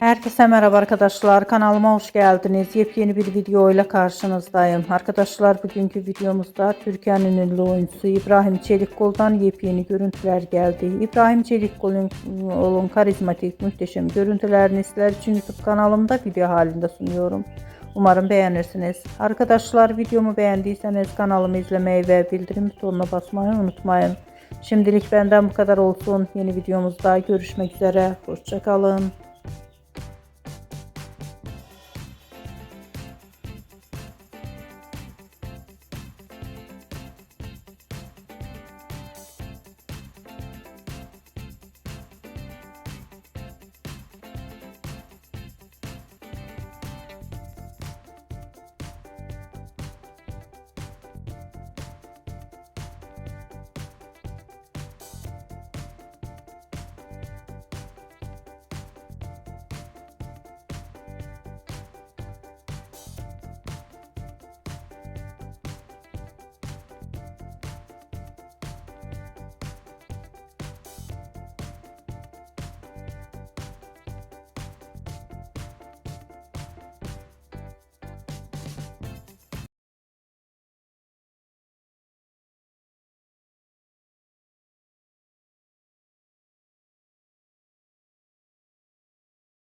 Herkese merhaba arkadaşlar, kanalıma hoş geldiniz. Yepyeni bir video ile karşınızdayım. Arkadaşlar, bugünkü videomuzda Türkiye'nin ünlü oyuncusu İbrahim Çelikkol'dan yepyeni görüntüler geldi. İbrahim Çelikkol'un karizmatik, muhteşem görüntülerini sizler için YouTube kanalımda video halinde sunuyorum. Umarım beğenirsiniz. Arkadaşlar, videomu beğendiyseniz kanalımı izlemeyi ve bildirim butonuna basmayı unutmayın. Şimdilik benden bu kadar olsun. Yeni videomuzda görüşmek üzere. Hoşça kalın.